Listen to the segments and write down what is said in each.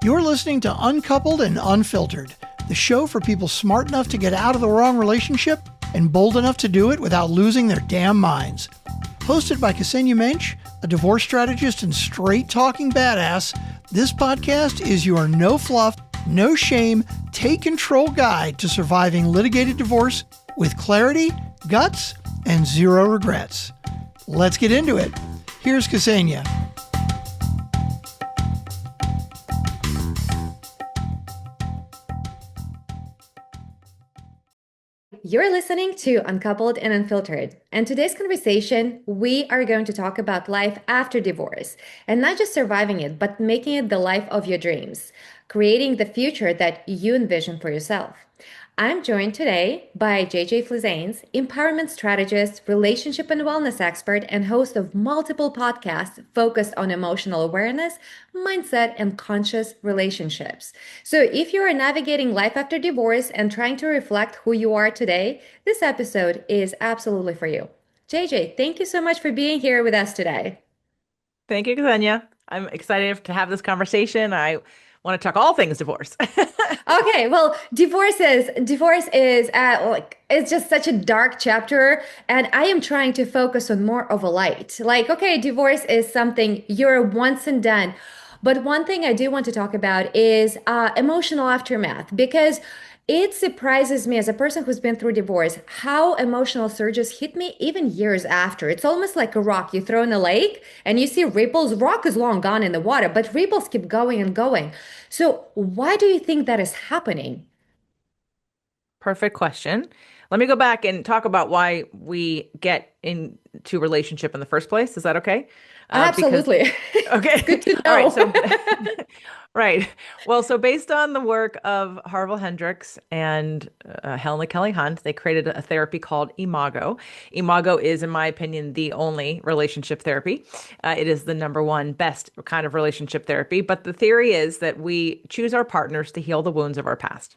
You're listening to Uncoupled and Unfiltered, the show for people smart enough to get out of the wrong relationship and bold enough to do it without losing their damn minds. Hosted by Ksenia Mensch, a divorce strategist and straight-talking badass, this podcast is your no-fluff, no-shame, take-control guide to surviving litigated divorce with clarity, guts, and zero regrets. Let's get into it. Here's Ksenia. You're listening to Uncoupled and Unfiltered. And today's conversation, we are going to talk about life after divorce and not just surviving it, but making it the life of your dreams, creating the future that you envision for yourself. I'm joined today by JJ Flizanes, empowerment strategist, relationship and wellness expert, and host of multiple podcasts focused on emotional awareness, mindset, and conscious relationships. So if you are navigating life after divorce and trying to reflect who you are today, this episode is absolutely for you. JJ, thank you so much for being here with us today. Thank you, Ksenia. I'm excited to have this conversation. I want to talk all things divorce. Okay, well, divorce is it's just such a dark chapter, and I am trying to focus on more of a light. Like, okay, divorce is something you're once and done, but one thing I do want to talk about is emotional aftermath, because it surprises me as a person who's been through divorce how emotional surges hit me even years after. It's almost like a rock you throw in a lake and you see ripples. Rock is long gone in the water, but ripples keep going and going. So why do you think that is happening? Perfect question. Let me go back and talk about why we get into relationship in the first place. Is that okay? Absolutely. Okay. Good to know. All right. So, right. Well, so based on the work of Harville Hendricks and Helena Kelly Hunt, they created a therapy called Imago. Imago is, in my opinion, the only relationship therapy. It is the number one best kind of relationship therapy. But the theory is that we choose our partners to heal the wounds of our past.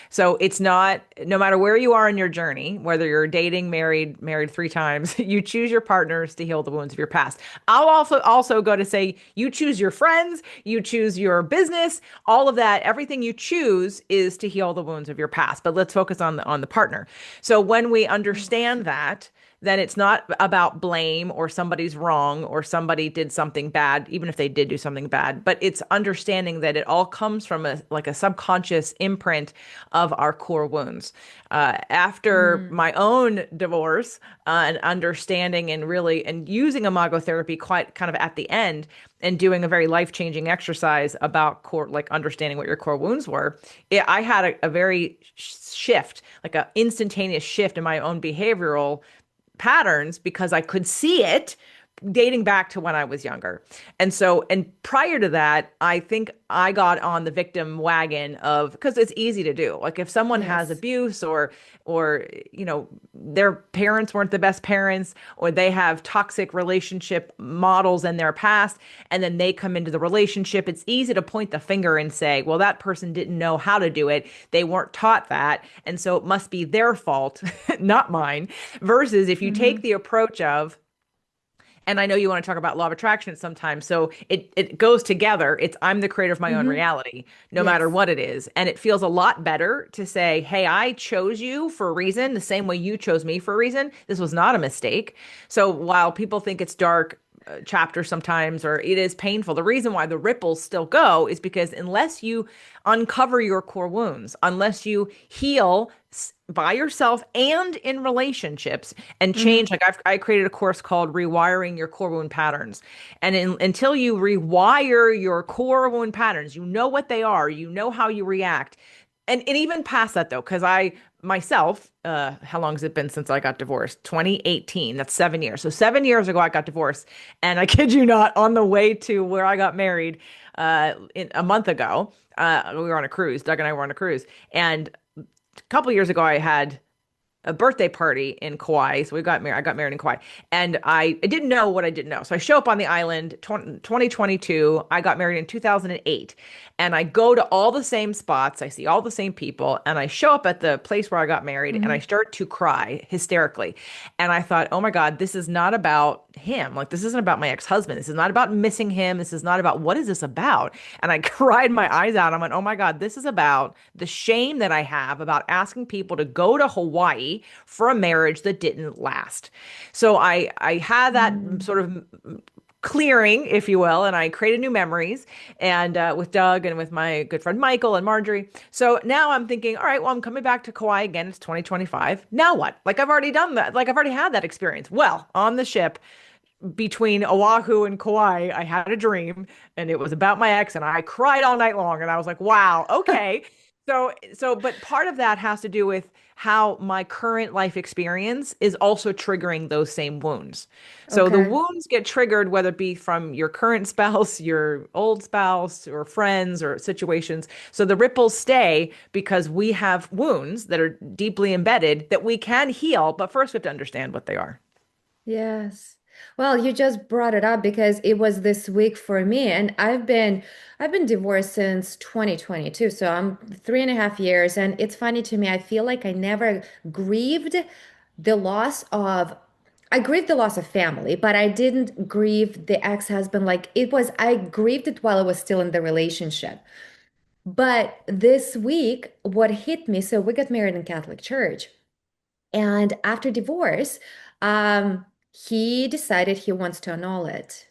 So it's not, no matter where you are in your journey, whether you're dating, married 3 times, you choose your partners to heal the wounds of your past. I'll also go to say you choose your friends, you choose your business, all of that, everything you choose is to heal the wounds of your past. But let's focus on the partner. So when we understand that, then it's not about blame or somebody's wrong or somebody did something bad, even if they did do something bad, but it's understanding that it all comes from a subconscious imprint of our core wounds. After my own divorce, and understanding and using imago therapy quite kind of at the end and doing a very life-changing exercise about core, like understanding what your core wounds were, I had a very shift, like an instantaneous shift in my own behavioral patterns because I could see it dating back to when I was younger. And prior to that, I think I got on the victim wagon because it's easy to do. Like if someone has abuse or their parents weren't the best parents, or they have toxic relationship models in their past, and then they come into the relationship, it's easy to point the finger and say, well, that person didn't know how to do it. They weren't taught that. And so it must be their fault, not mine. Versus if you take the approach of, and I know you want to talk about law of attraction sometimes. So it goes together. I'm the creator of my own reality, no matter what it is. And it feels a lot better to say, hey, I chose you for a reason, the same way you chose me for a reason. This was not a mistake. So while people think it's dark chapter sometimes, or it is painful, the reason why the ripples still go is because unless you uncover your core wounds, unless you heal by yourself and in relationships and change, like I created a course called Rewiring Your Core Wound Patterns. And until you rewire your core wound patterns, you know what they are, you know how you react. And even past that though, because I myself, how long has it been since I got divorced? 2018. That's 7 years. So 7 years ago, I got divorced. And I kid you not, on the way to where I got married a month ago, we were on a cruise. Doug and I were on a cruise. And a couple years ago, I had a birthday party in Kauai. So we got married. I got married in Kauai, and I didn't know what I didn't know. So I show up on the island, 2022. I got married in 2008, and I go to all the same spots. I see all the same people, and I show up at the place where I got married, and I Hmm. start to cry hysterically. And I thought, oh my God, this is not about him. Like, this isn't about my ex-husband. This is not about missing him. This is not about what is this about? And I cried my eyes out. I went, oh my God, this is about the shame that I have about asking people to go to Hawaii for a marriage that didn't last. So I had that sort of clearing, if you will, and I created new memories and with Doug and with my good friend Michael and Marjorie. So now I'm thinking, all right, well, I'm coming back to Kauai again. It's 2025. Now what? Like I've already done that. Like I've already had that experience. Well, on the ship between Oahu and Kauai, I had a dream and it was about my ex and I cried all night long and I was like, wow, okay. But part of that has to do with how my current life experience is also triggering those same wounds. So the Okay. wounds get triggered, whether it be from your current spouse, your old spouse, or friends or situations. So the ripples stay because we have wounds that are deeply embedded that we can heal, but first we have to understand what they are. Yes. Well, you just brought it up because it was this week for me, and I've been divorced since 2022, so I'm 3.5 years, and it's funny to me. I feel like I never grieved the loss of I grieved the loss of family, but I didn't grieve the ex-husband. Like it was, I grieved it while I was still in the relationship. But this week, what hit me, so we got married in Catholic Church. And after divorce, um, he decided he wants to annul it.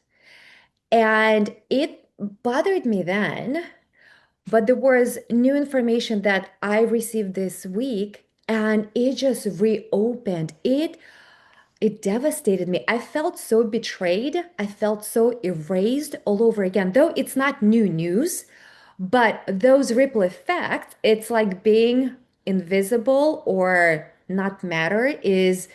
And it bothered me then, but there was new information that I received this week, and it just reopened. It devastated me. I felt so betrayed. I felt so erased all over again. Though it's not new news, but those ripple effects, it's like being invisible or not matter is,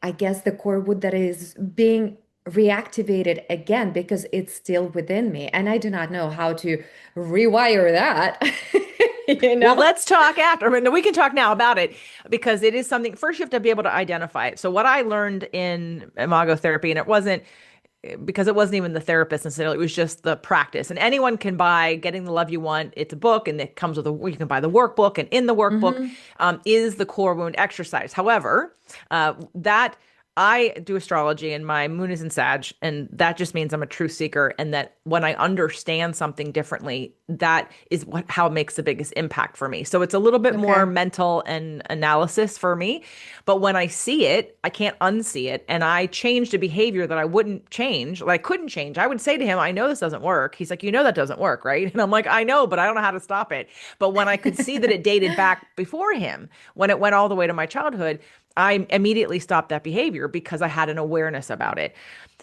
I guess, the core wood that is being reactivated again because it's still within me. And I do not know how to rewire that, you Well, know? let's talk after. I mean, we can talk now about it because it is something. First, you have to be able to identify it. So, what I learned in imago therapy, and it wasn't because it wasn't even the therapist necessarily, it was just the practice. And anyone can buy Getting the Love You Want. It's a book, and it comes with you can buy the workbook, and in the workbook Hmm. is the core wound exercise. However, that I do astrology and my moon is in Sag, and that just means I'm a truth seeker. And that when I understand something differently, that is how it makes the biggest impact for me. So it's a little bit more Okay. mental and analysis for me. But when I see it, I can't unsee it. And I changed a behavior that I wouldn't change, that I couldn't change. I would say to him, I know this doesn't work. He's like, you know, that doesn't work, right? And I'm like, I know, but I don't know how to stop it. But when I could see that it dated back before him, when it went all the way to my childhood, I immediately stopped that behavior because I had an awareness about it.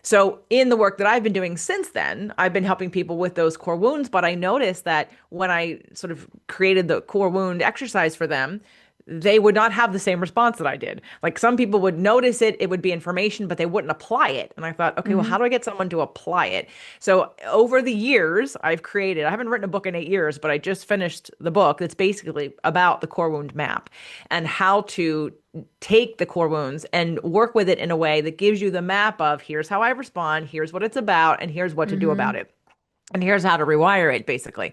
So, in the work that I've been doing since then, I've been helping people with those core wounds. But I noticed that when I sort of created the core wound exercise for them, they would not have the same response that I did. Like some people would notice it, it would be information, but they wouldn't apply it. And I thought, okay, well, how Hmm. do I get someone to apply it? So over the years, I haven't written a book in 8 years, but I just finished the book that's basically about the core wound map and how to take the core wounds and work with it in a way that gives you the map of here's how I respond, here's what it's about, and here's what to do about Hmm. it. And here's how to rewire it, basically.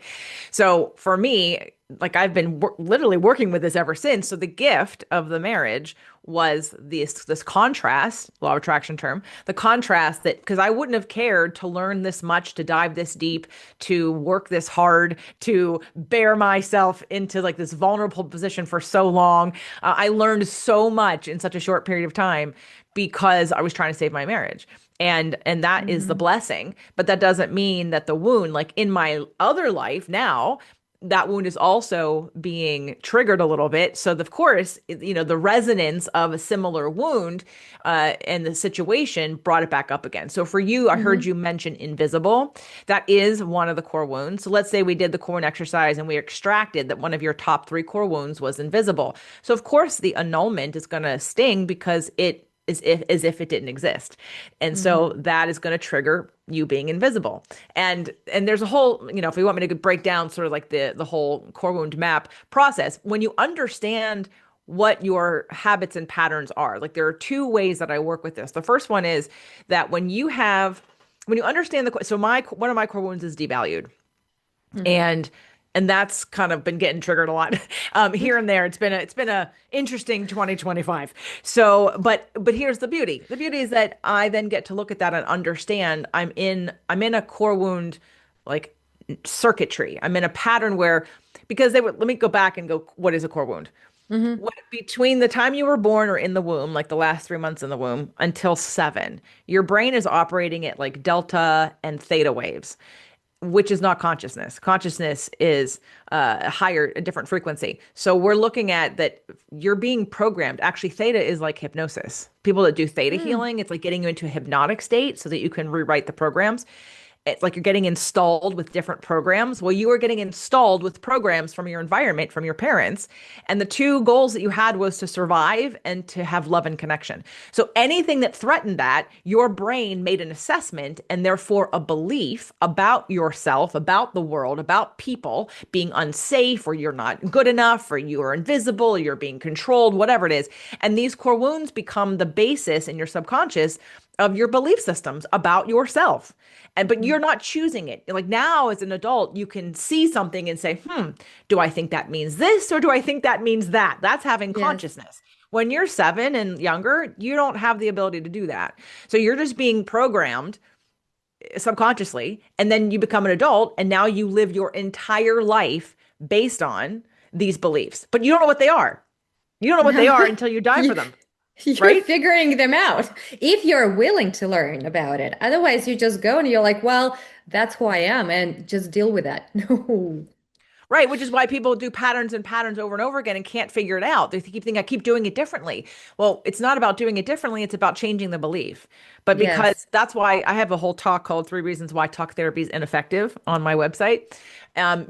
So for me, like I've been literally working with this ever since. So the gift of the marriage was this contrast, law of attraction term, the contrast that because I wouldn't have cared to learn this much, to dive this deep, to work this hard, to bear myself into like this vulnerable position for so long. I learned so much in such a short period of time because I was trying to save my marriage. And that is the Hmm. blessing, but that doesn't mean that the wound, like in my other life now, that wound is also being triggered a little bit. So of course, the resonance of a similar wound and the situation brought it back up again. So for you, I heard Hmm. you mention invisible. That is one of the core wounds. So let's say we did the core wound exercise and we extracted that one of your top three core wounds was invisible. So of course, the annulment is going to sting because it is as if it didn't exist. And so Hmm. that is going to trigger you being invisible. And there's a whole, if you want me to break down sort of like the whole core wound map process, when you understand what your habits and patterns are. Like there are two ways that I work with this. The first one is that when you understand so one of my core wounds is devalued. Mhm. And that's kind of been getting triggered a lot here and there. It's been a interesting 2025. So, but here's the beauty. The beauty is that I then get to look at that and understand I'm in a core wound like circuitry. I'm in a pattern where because they would let me go back and go, what is a core wound? Mhm. Between the time you were born or in the womb, like the last 3 months in the womb, until 7, your brain is operating at like delta and theta waves, which is not consciousness. Consciousness is a different frequency. So we're looking at that you're being programmed. Actually, theta is like hypnosis. People that do theta Mm. healing, it's like getting you into a hypnotic state so that you can rewrite the programs. It's like you're getting installed with different programs. Well, you are getting installed with programs from your environment, from your parents. And the two goals that you had was to survive and to have love and connection. So anything that threatened that, your brain made an assessment and therefore a belief about yourself, about the world, about people being unsafe, or you're not good enough, or you are invisible, or you're being controlled, whatever it is. And these core wounds become the basis in your subconscious of your belief systems about yourself. But you're not choosing it. Like now as an adult, you can see something and say, do I think that means this or do I think that means that? That's having Yes. consciousness. When you're 7 and younger, you don't have the ability to do that. So you're just being programmed subconsciously, and then you become an adult and now you live your entire life based on these beliefs. But you don't know what they are. You don't know what they No. are until you die for You, them, you're right? figuring them out if you're willing to learn about it. Otherwise, you just go and you're like, well, that's who I am, and just deal with that. No. Right, which is why people do patterns and patterns over and over again and can't figure it out. They keep thinking, I keep doing it differently. Well, it's not about doing it differently, it's about changing the belief. But because Yes. that's why I have a whole talk called Three Reasons Why Talk Therapy is Ineffective on my website.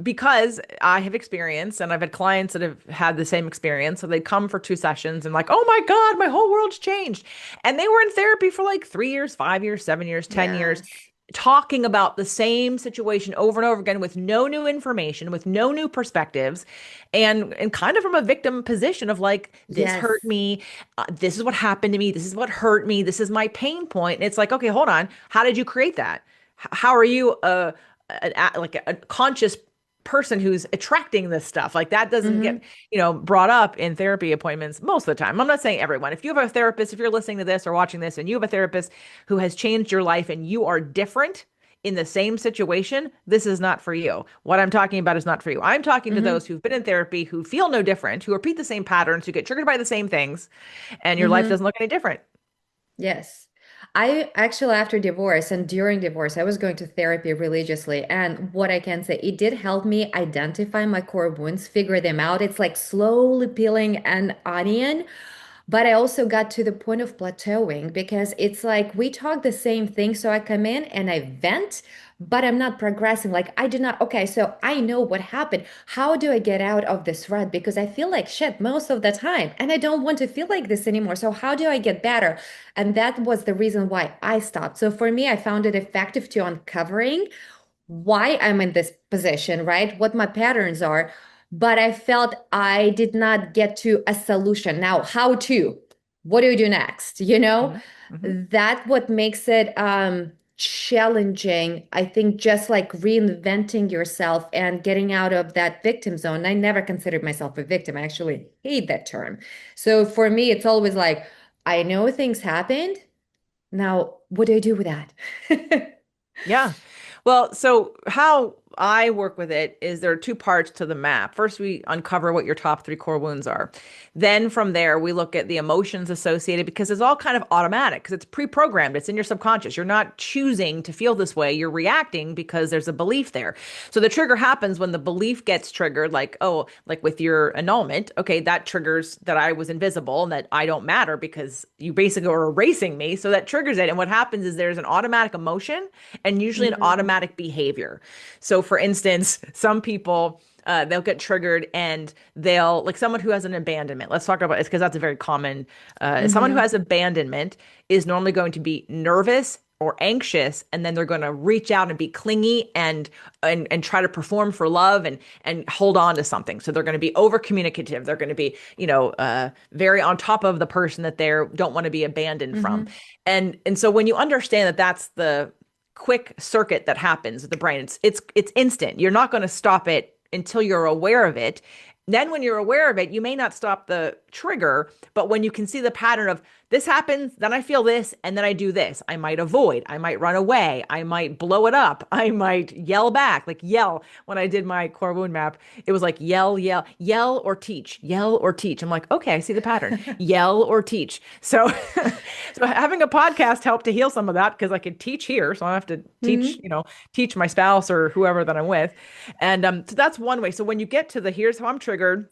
Because I have experience and I've had clients that have had the same experience. So they come for 2 sessions and like, oh my God, my whole world's changed. And they were in therapy for like 3 years, 5 years, 7 years, 10 years Yes. talking about the same situation over and over again with no new information, with no new perspectives, and kind of from a victim position of like, this Yes. hurt me, this is what happened to me, this is what hurt me, this is my pain point. And it's like, okay, hold on, how did you create that? How are you like a conscious person who's attracting this stuff? Like that doesn't get, Hmm. brought up in therapy appointments most of the time. I'm not saying everyone. If you have a therapist, if you're listening to this or watching this and you have a therapist who has changed your life and you are different in the same situation, this is not for you. What I'm talking about is not for you. I'm talking to those Hmm. who've been in therapy, who feel no different, who repeat the same patterns, who get triggered by the same things, and your life Hmm. doesn't look any different. Yes. I actually, after divorce and during divorce, I was going to therapy religiously. And what I can say, it did help me identify my core wounds, figure them out. It's like slowly peeling an onion. But I also got to the point of plateauing because it's like we talk the same thing. So I come in and I vent, but I'm not progressing. Like I did not, okay, so I know what happened. How do I get out of this rut? Because I feel like shit most of the time and I don't want to feel like this anymore. So how do I get better? And that was the reason why I stopped. So for me, I found it effective to uncovering why I'm in this position, right? What my patterns are. But I felt I did not get to a solution. Now, how to? What do you do next? Mhm. Mhm. That what makes it challenging. I think just like reinventing yourself and getting out of that victim zone. I never considered myself a victim. I actually hate that term. So for me, it's always like, I know things happened. Now, what do I do with that? Yeah. Well, so how I work with it is there are two parts to the map. First, we uncover what your top 3 core wounds are. Then from there, we look at the emotions associated because it's all kind of automatic because it's pre-programmed. It's in your subconscious. You're not choosing to feel this way. You're reacting because there's a belief there. So the trigger happens when the belief gets triggered, like, oh, like with your annulment. Okay, that triggers that I was invisible and that I don't matter because you basically are erasing me. So that triggers it. And what happens is there's an automatic emotion and usually an Mhm. automatic behavior. So, for instance, some people they'll get triggered and they'll like someone who has an abandonment. Let's talk about this because that's a very common. Someone who Mhm. has abandonment is normally going to be nervous or anxious, and then they're going to reach out and be clingy and try to perform for love and hold on to something. So they're going to be over communicative. They're going to be, very on top of the person that they don't want to be abandoned from. Mm-hmm. And so when you understand that that's the quick circuit that happens with the brain, it's instant. You're not going to stop it until you're aware of it. Then when you're aware of it, you may not stop the trigger, but when you can see the pattern of this happens, then I feel this, and then I do this. I might avoid, I might run away, I might blow it up, I might yell back, like yell. When I did my core wound map, it was like yell, yell, yell or teach, yell or teach. I'm like, okay, I see the pattern. Yell or teach. So, so having a podcast helped to heal some of that because I could teach here, so I don't have to teach, Mm-hmm. teach my spouse or whoever that I'm with. And so that's one way. So when you get to the here's how I'm triggered,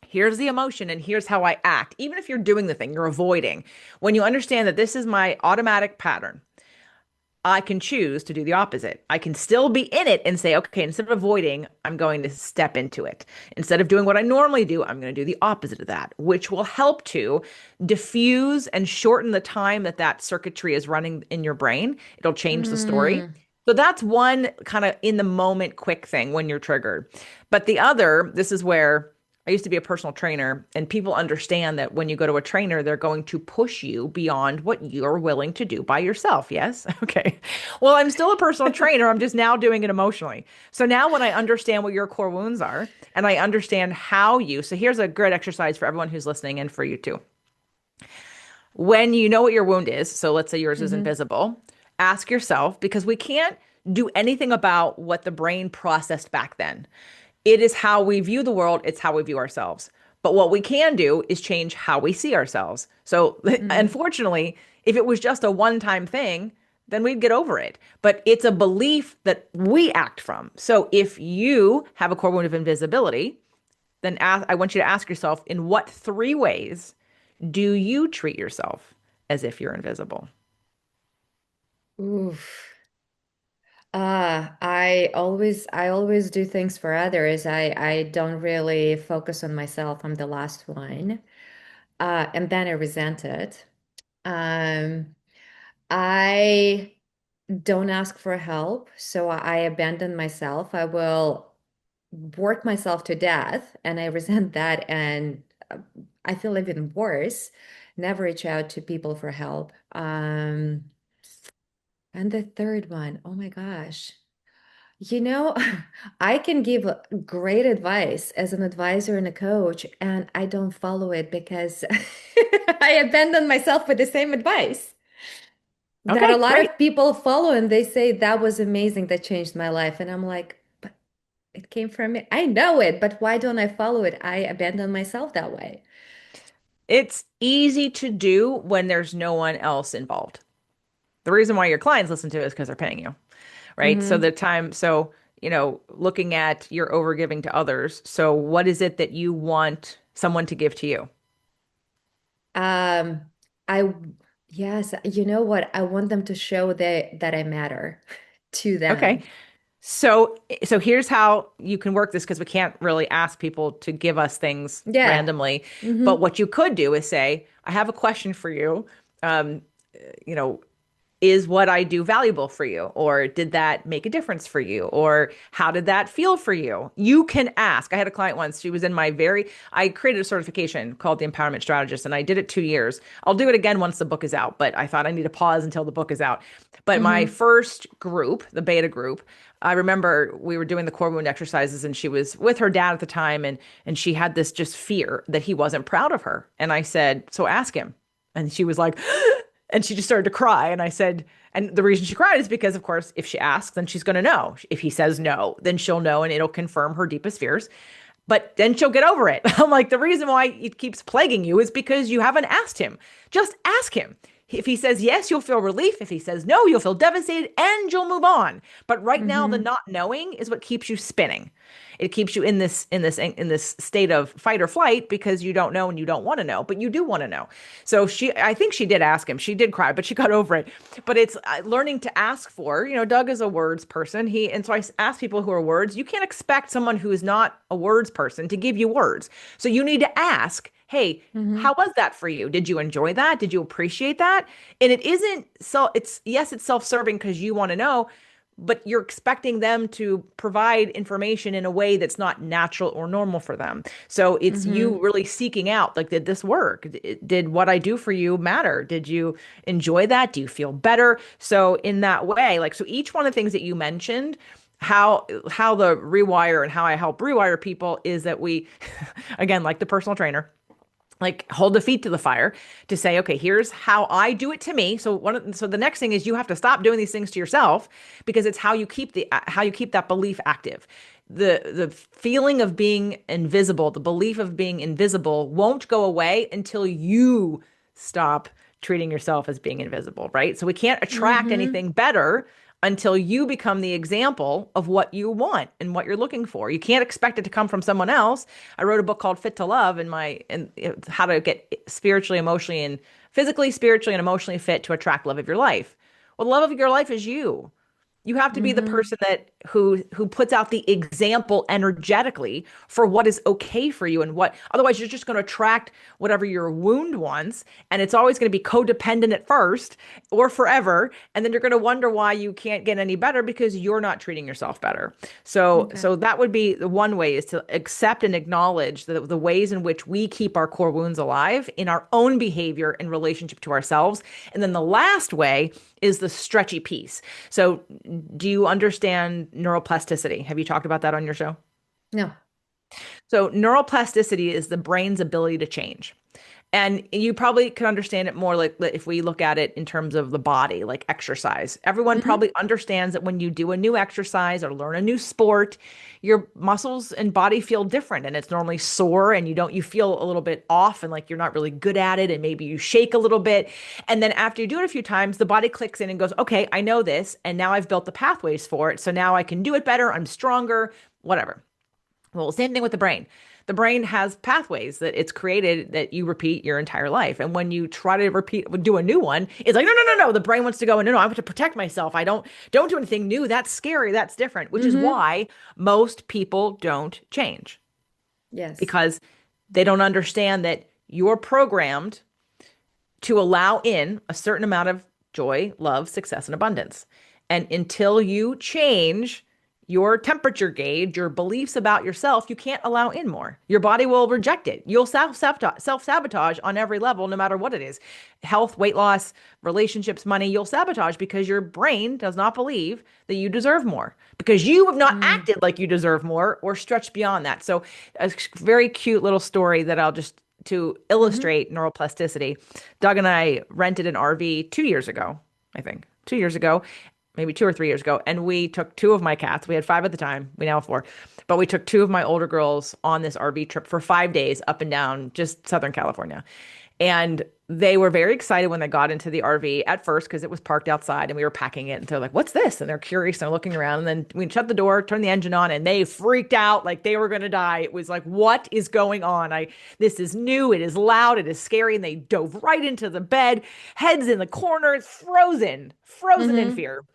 here's the emotion, and here's how I act. Even if you're doing the thing, you're avoiding. When you understand that this is my automatic pattern, I can choose to do the opposite. I can still be in it and say, okay, instead of avoiding, I'm going to step into it. Instead of doing what I normally do, I'm going to do the opposite of that, which will help to diffuse and shorten the time that that circuitry is running in your brain. It'll change the story. Mm. So that's one kind of in the moment quick thing when you're triggered. But the other, this is where I used to be a personal trainer, and people understand that when you go to a trainer, they're going to push you beyond what you're willing to do by yourself. Yes. Okay. Well, I'm still a personal trainer. I'm just now doing it emotionally. So now when I understand what your core wounds are and I understand so here's a good exercise for everyone who's listening and for you too. When you know what your wound is, so let's say yours is Mm-hmm. invisible, ask yourself, because we can't do anything about what the brain processed back then. It is how we view the world, it's how we view ourselves. But what we can do is change how we see ourselves. So, Mm. unfortunately, if it was just a one time thing, then we'd get over it. But it's a belief that we act from. So, if you have a core wound of invisibility, then I want you to ask yourself, in what three ways do you treat yourself as if you're invisible? Oof. I always do things for others. I don't really focus on myself. I'm the last one. And then I resent it. Um, I don't ask for help, so I abandon myself. I will work myself to death, and I resent that, and I feel even worse. Never reach out to people for help. And the third one, oh my gosh. You know, I can give great advice as an advisor and a coach, and I don't follow it because I abandon myself with the same advice that a Okay, lot great. of people follow, and they say that was amazing, that changed my life. And I'm like, but it came from me. I know it, but why don't I follow it? I abandon myself that way. It's easy to do when there's no one else involved. The reason why your clients listen to it is because they're paying you, right? So Hmm. looking at your overgiving to others. So what is it that you want someone to give to you? Um, I, yes, you know what? I want them to show that I matter to Okay. them. So here's how you can work this, because we can't really ask people to give us things Yeah. randomly. But Hmm. what you could do is say, I have a question for you. Um, you know, is what I do valuable for you? Or did that make a difference for you? Or how did that feel for you? You can ask. I had a client once, she was in I created a certification called the Empowerment Strategist, and I did it 2 years. I'll do it again once the book is out, but I thought I need to pause until the book is out. But my Hmm. first group, the beta group, I remember we were doing the core wound exercises, and she was with her dad at the time, and she had this just fear that he wasn't proud of her. And I said, so ask him. And she was like, and she just started to cry. And I said, and the reason she cried is because, of course, if she asks, then she's going to know. If he says no, then she'll know, and it'll confirm her deepest fears. But then she'll get over it. I'm like, the reason why it keeps plaguing you is because you haven't asked him. Just ask him. If he says yes, you'll feel relief. If he says no, you'll feel devastated and you'll move on. But right now, the Hmm. not knowing is what keeps you spinning. It keeps you in this state of fight or flight because you don't know and you don't want to know, but you do want to know. So I think she did ask him. She did cry, but she got over it. But it's learning to ask for. Doug is a words person. And so I ask people who are words. You can't expect someone who is not a words person to give you words. So you need to ask, Hey, Mm-hmm. how was that for you? Did you enjoy that? Did you appreciate that? And it isn't so it's yes, it's self-serving because you want to know, but you're expecting them to provide information in a way that's not natural or normal for them. So it's Mm-hmm. you really seeking out, like, did this work? Did what I do for you matter? Did you enjoy that? Do you feel better? So in that way, like, so each one of the things that you mentioned, how the rewire and how I help rewire people is that we, again, like the personal trainer, like, hold the feet to the fire to say, okay, here's how I do it to me. So the next thing is you have to stop doing these things to yourself, because it's how you keep that belief active. The feeling of being invisible, the belief of being invisible won't go away until you stop treating yourself as being invisible, right? So we can't attract Mm-hmm. anything better until you become the example of what you want and what you're looking for. You can't expect it to come from someone else. I wrote a book called Fit to Love, and how to get spiritually, emotionally, and physically, spiritually, and emotionally fit to attract love of your life. Well, the love of your life is you. You have to be the Mm-hmm. person that who puts out the example energetically for what is okay for you, and what otherwise you're just going to attract whatever your wound wants, and it's always going to be codependent at first or forever, and then you're going to wonder why you can't get any better because you're not treating yourself better. Okay. So that would be the one way, is to accept and acknowledge the ways in which we keep our core wounds alive in our own behavior in relationship to ourselves. And then the last way is the stretchy piece. So, do you understand neuroplasticity? Have you talked about that on your show? No. So, neuroplasticity is the brain's ability to change. And you probably can understand it more like if we look at it in terms of the body, like exercise. Everyone Mm-hmm. probably understands that when you do a new exercise or learn a new sport, your muscles and body feel different, and it's normally sore, and you feel a little bit off, and like you're not really good at it, and maybe you shake a little bit. And then after you do it a few times, the body clicks in and goes, "Okay, I know this, and now I've built the pathways for it. So now I can do it better. I'm stronger, whatever." Well, same thing with the brain. The brain has pathways that it's created that you repeat your entire life. And when you try to do a new one, it's like, no, no, no, no. The brain wants to go, no, no, I want to protect myself. I don't do anything new. That's scary. That's different, which is Mm-hmm. why most people don't change, Yes. because they don't understand that you're programmed to allow in a certain amount of joy, love, success, and abundance. And until you change your temperature gauge, your beliefs about yourself, you can't allow in more. Your body will reject it. You'll self-sabotage on every level, no matter what it is. Health, weight loss, relationships, money, you'll sabotage because your brain does not believe that you deserve more, because you have not Mm. acted like you deserve more or stretched beyond that. So a very cute little story that I'll just to Mm-hmm. illustrate neuroplasticity. Doug and I rented an RV 2 years ago, I think, 2 years ago, maybe 2 or 3 years ago. And we took two of my cats. We had five at the time. We now have four. But we took two of my older girls on this RV trip for 5 days up and down just Southern California. And they were very excited when they got into the RV at first because it was parked outside and we were packing it. And they're like, "What's this?" And they're curious and they're looking around. And then we shut the door, turned the engine on, and they freaked out like they were going to die. It was like, what is going on? This is new. It is loud. It is scary. And they dove right into the bed, heads in the corners, frozen in Mm-hmm. fear.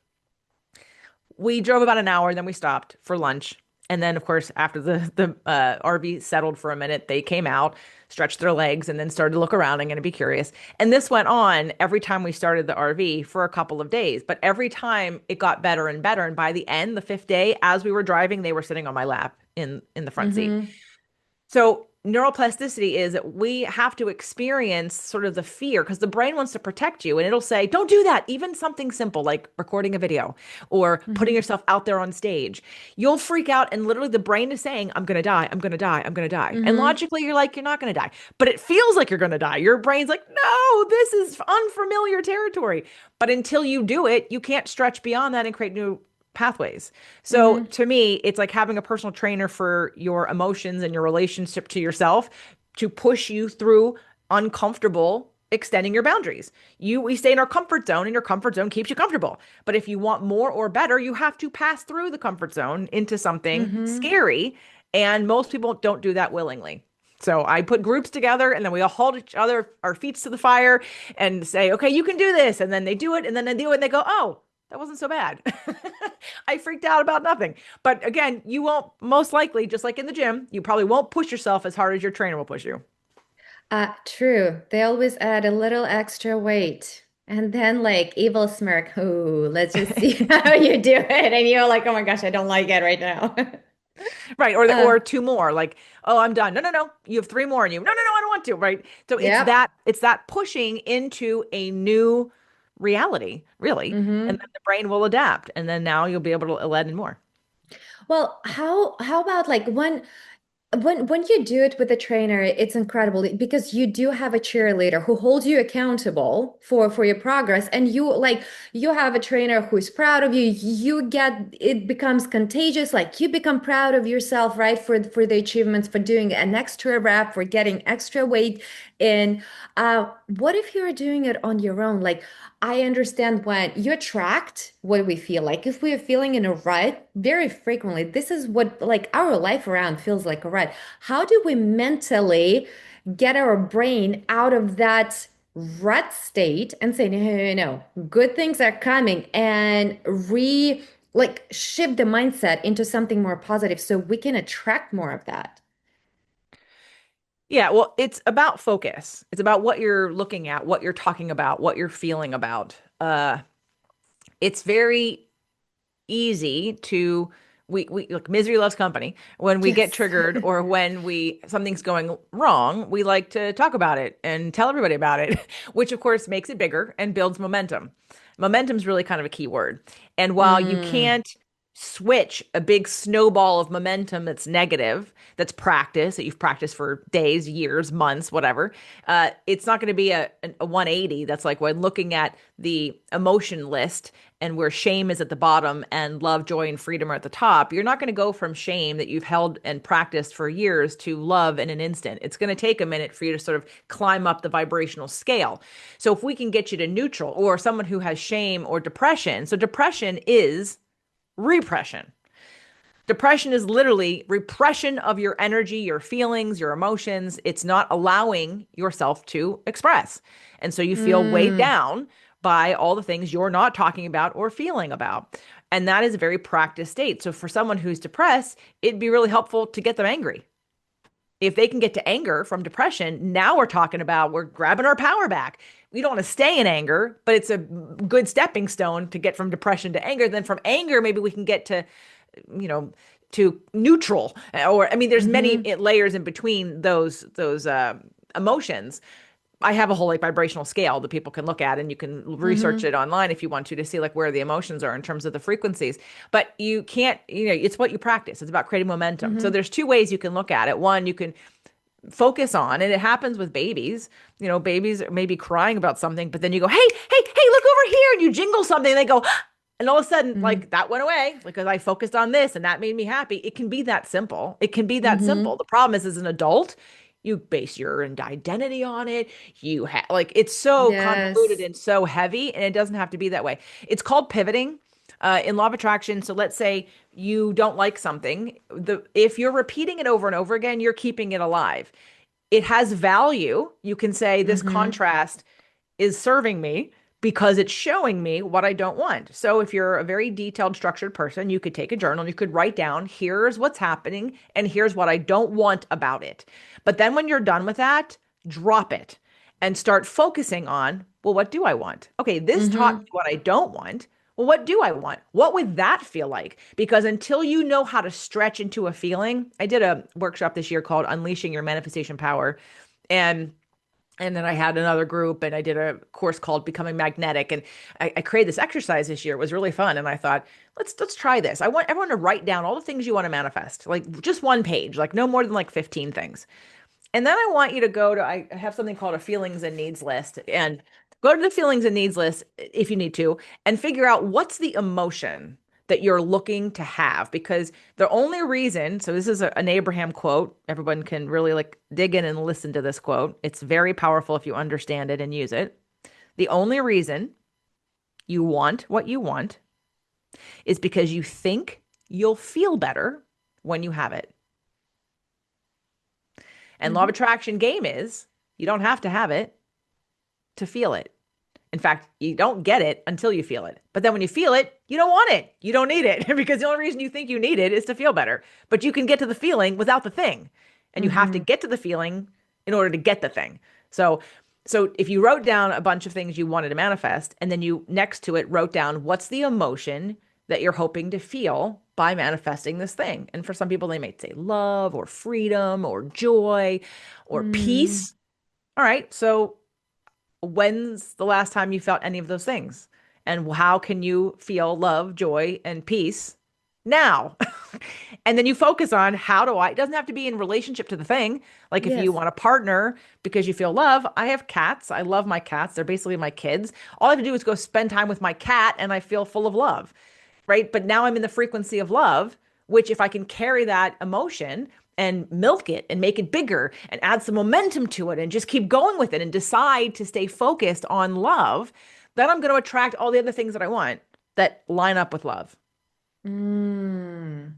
We drove about an hour, then we stopped for lunch. And then, of course, after the RV settled for a minute, they came out, stretched their legs, and then started to look around and going to be curious. And this went on every time we started the RV for a couple of days. But every time it got better and better. And by the end, the fifth day, as we were driving, they were sitting on my lap in the front seat. Mm-hmm. So neuroplasticity is that we have to experience sort of the fear, because the brain wants to protect you, and it'll say, don't do that. Even something simple like recording a video or putting Mm-hmm. yourself out there on stage. You'll freak out, and literally the brain is saying, I'm going to die. I'm going to die. I'm going to die. And Mm-hmm. logically, you're like, you're not going to die. But it feels like you're going to die. Your brain's like, no, this is unfamiliar territory. But until you do it, you can't stretch beyond that and create new pathways. So Mm-hmm. to me, it's like having a personal trainer for your emotions and your relationship to yourself to push you through uncomfortable extending your boundaries. We stay in our comfort zone, and your comfort zone keeps you comfortable. But if you want more or better, you have to pass through the comfort zone into something Mm-hmm. scary, and most people don't do that willingly. So I put groups together, and then we all hold each other, our feet to the fire, and say, okay, you can do this. And then they do it, and then they do it, and they go, oh, that wasn't so bad. I freaked out about nothing. But again, you won't, most likely, just like in the gym, you probably won't push yourself as hard as your trainer will push you. True. They always add a little extra weight. And then like evil smirk, oh, let's just see how you do it. And you're like, oh my gosh, I don't like it right now. Right. Or Uh, or two more, like, oh, I'm done. No, no, no. You have three more in you. No, no, no, I don't want to. Right. So yep. it's that pushing into a new reality, really. And Hmm. then the brain will adapt. And then now you'll be able to let in more. Well, how about like when you do it with a trainer, it's incredible because you do have a cheerleader who holds you accountable for your progress, and you have a trainer who's proud of you. You get it becomes contagious, like you become proud of yourself, right? For the achievements, for doing an extra rep, for getting extra weight. And what if you're doing it on your own? Like I understand when you attract what we feel like. If we're feeling in a rut, very frequently, this is what like our life around feels like a rut. How do we mentally get our brain out of that rut state and say, no, no, no, no, good things are coming and like shift the mindset into something more positive so we can attract more of that? Yeah, well, it's about focus. It's about what you're looking at, what you're talking about, what you're feeling about. It's very easy to we look, misery loves company. When we get Yes. triggered or when we something's going wrong, we like to talk about it and tell everybody about it, which of course makes it bigger and builds momentum. Momentum's really kind of a key word. And while you Mm, can't switch a big snowball of momentum that's negative, that's practice, that you've practiced for days, years, months, whatever, it's not going to be a 180. That's like when looking at the emotion list and where shame is at the bottom and love, joy, and freedom are at the top. You're not going to go from shame that you've held and practiced for years to love in an instant. It's going to take a minute for you to sort of climb up the vibrational scale. So if we can get you to neutral, or someone who has shame or depression, so depression is repression. Depression is literally repression of your energy, your feelings, your emotions. It's not allowing yourself to express. And so you feel weighed mm, down by all the things you're not talking about or feeling about. And that is a very practiced state. So for someone who's depressed, it'd be really helpful to get them angry. If they can get to anger from depression, now we're grabbing our power back. We don't want to stay in anger, but it's a good stepping stone to get from depression to anger. Then from anger, maybe we can get to, you know, to neutral. Or I mean, there's many mm-hmm, layers in between those emotions. I have a whole like vibrational scale that people can look at, and you can research mm-hmm, it online if you want to see like where the emotions are in terms of the frequencies. But you can't, it's what you practice. It's about creating momentum. So mm-hmm. there's two ways you can look at it. One, you can focus on, and it happens with babies. Babies may be crying about something, but then you go, hey, hey, hey, look over here, and you jingle something, and they go, and all of a sudden, like that went away because I focused on this and that made me happy. It can be that simple. It can be that simple. Mm-hmm. The problem is, as an adult, you base your identity on it. You have like it's so convoluted Yes. and so heavy, and it doesn't have to be that way. It's called pivoting in law of attraction. So let's say you don't like something. If you're repeating it over and over again, you're keeping it alive. It has value. You can say this Mm-hmm. contrast is serving me because it's showing me what I don't want. So if you're a very detailed, structured person, you could take a journal, you could write down, here's what's happening and here's what I don't want about it. But then when you're done with that, drop it and start focusing on, well, what do I want? Okay, this taught me Mm-hmm. what I don't want. Well, what do I want? What would that feel like? Because until you know how to stretch into a feeling, I did a workshop this year called Unleashing Your Manifestation Power. And then I had another group and I did a course called Becoming Magnetic. And I created this exercise this year. It was really fun. And I thought, let's try this. I want everyone to write down all the things you want to manifest, like just one page, like no more than like 15 things. And then I want you to I have something called a feelings and needs list, and go to the feelings and needs list if you need to, and figure out what's the emotion that you're looking to have. Because the only reason, so this is an Abraham quote, everyone can really like dig in and listen to this quote. It's very powerful if you understand it and use it. The only reason you want what you want is because you think you'll feel better when you have it. And law of Mm-hmm. attraction game is you don't have to have it to feel it. In fact, you don't get it until you feel it. But then when you feel it, you don't want it. You don't need it because the only reason you think you need it is to feel better. But you can get to the feeling without the thing. And you have to Mm-hmm. get to the feeling in order to get the thing. So so if you wrote down a bunch of things you wanted to manifest, and then you next to it wrote down what's the emotion that you're hoping to feel by manifesting this thing. And for some people, they might say love or freedom or joy or Mm, peace. All right. So when's the last time you felt any of those things? And how can you feel love, joy, and peace now? And then you focus on how do I, it doesn't have to be in relationship to the thing. Like if you yes. want a partner because you feel love, I have cats. I love my cats. They're basically my kids. All I have to do is go spend time with my cat and I feel full of love, right? But now I'm in the frequency of love, which if I can carry that emotion and milk it and make it bigger and add some momentum to it and just keep going with it and decide to stay focused on love, then I'm going to attract all the other things that I want that line up with love. Mm.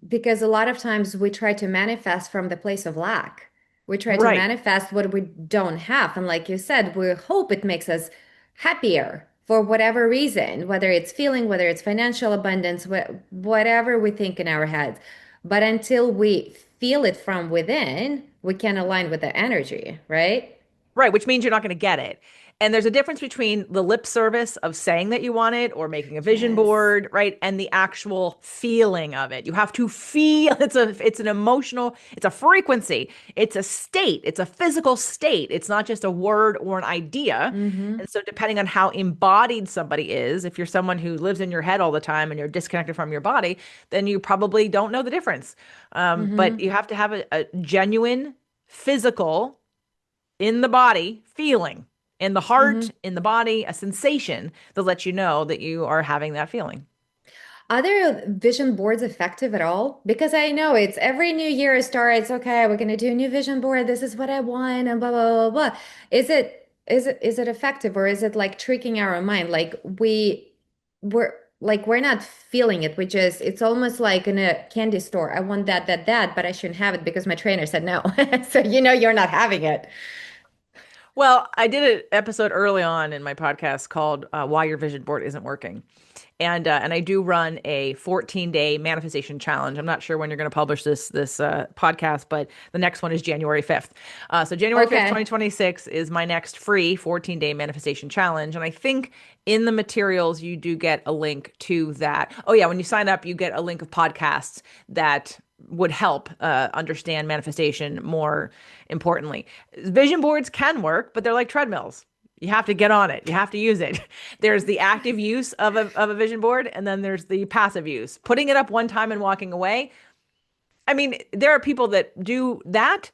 Because a lot of times we try to manifest from the place of lack. We try to Right. manifest what we don't have. And like you said, we hope it makes us happier for whatever reason, whether it's feeling, whether it's financial abundance, whatever we think in our heads. But until we feel it from within, we can align with the energy, right? Right, which means you're not going to get it. And there's a difference between the lip service of saying that you want it or making a vision Yes. board, right? And the actual feeling of it. You have to feel it's an emotional, it's a frequency, it's a state, it's a physical state. It's not just a word or an idea. Mm-hmm. And so depending on how embodied somebody is, if you're someone who lives in your head all the time and you're disconnected from your body, then you probably don't know the difference. But Mm-hmm. you have to have a genuine physical in the body feeling, in the heart, Mm-hmm. in the body, a sensation that lets you know that you are having that feeling. Are there vision boards effective at all? Because I know it's every new year starts, okay, we're gonna do a new vision board. This is what I want, and blah blah blah blah. Is it effective, or is it like tricking our mind? Like we're we're not feeling it. We just it's almost like in a candy store. I want that, but I shouldn't have it because my trainer said no. So you know you're not having it. Well, I did an episode early on in my podcast called "Why Your Vision Board Isn't Working," and I do run a 14-day manifestation challenge. I'm not sure when you're going to publish this podcast, but the next one is January 5th. So January 5th, Okay. 2026 is my next free 14-day manifestation challenge, and I think in the materials you do get a link to that. Oh yeah, when you sign up, you get a link of podcasts that would help understand manifestation more importantly. Vision boards can work, but they're like treadmills. You have to get on it. You have to use it. There's the active use of a vision board, and then there's the passive use. Putting it up one time and walking away. I mean, there are people that do that,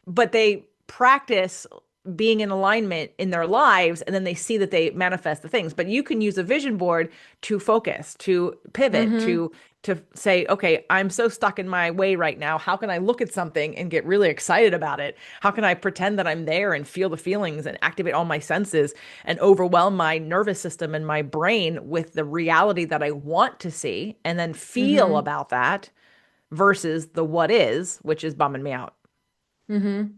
but they practice being in alignment in their lives and then they see that they manifest the things. But you can use a vision board to focus, to pivot, Mm-hmm. to say, okay, I'm so stuck in my way right now. How can I look at something and get really excited about it? How can I pretend that I'm there and feel the feelings and activate all my senses and overwhelm my nervous system and my brain with the reality that I want to see and then feel Mm-hmm. about that versus the what is, which is bumming me out. Mm-hmm.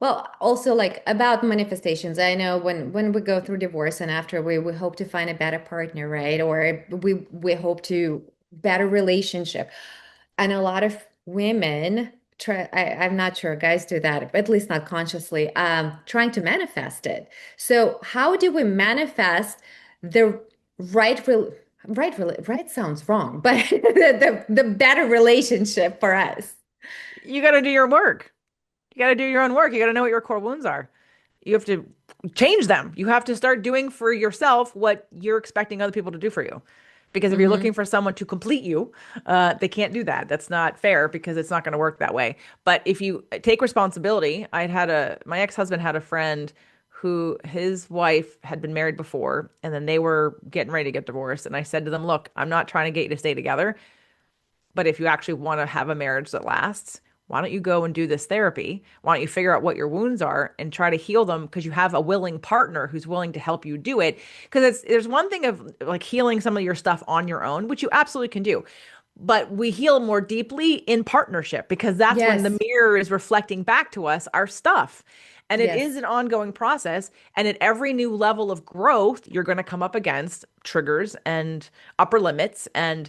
Well, also like about manifestations, I know when we go through divorce and after we hope to find a better partner, right? Or we hope to better relationship. And a lot of women try, I'm not sure guys do that, at least not consciously, trying to manifest it. So how do we manifest the right rel right sounds wrong, but the better relationship for us? You got to do your work. You got to do your own work. You got to know what your core wounds are. You have to change them. You have to start doing for yourself what you're expecting other people to do for you. Because if you're looking Mm-hmm. for someone to complete you, they can't do that. That's not fair because it's not going to work that way. But if you take responsibility, my ex-husband had a friend who his wife had been married before, and then they were getting ready to get divorced. And I said to them, look, I'm not trying to get you to stay together. But if you actually want to have a marriage that lasts, why don't you go and do this therapy? Why don't you figure out what your wounds are and try to heal them because you have a willing partner who's willing to help you do it? Because there's one thing of like healing some of your stuff on your own, which you absolutely can do. But we heal more deeply in partnership because that's when the Yes. mirror is reflecting back to us our stuff. And it is Yes. an ongoing process. And at every new level of growth, you're going to come up against triggers and upper limits and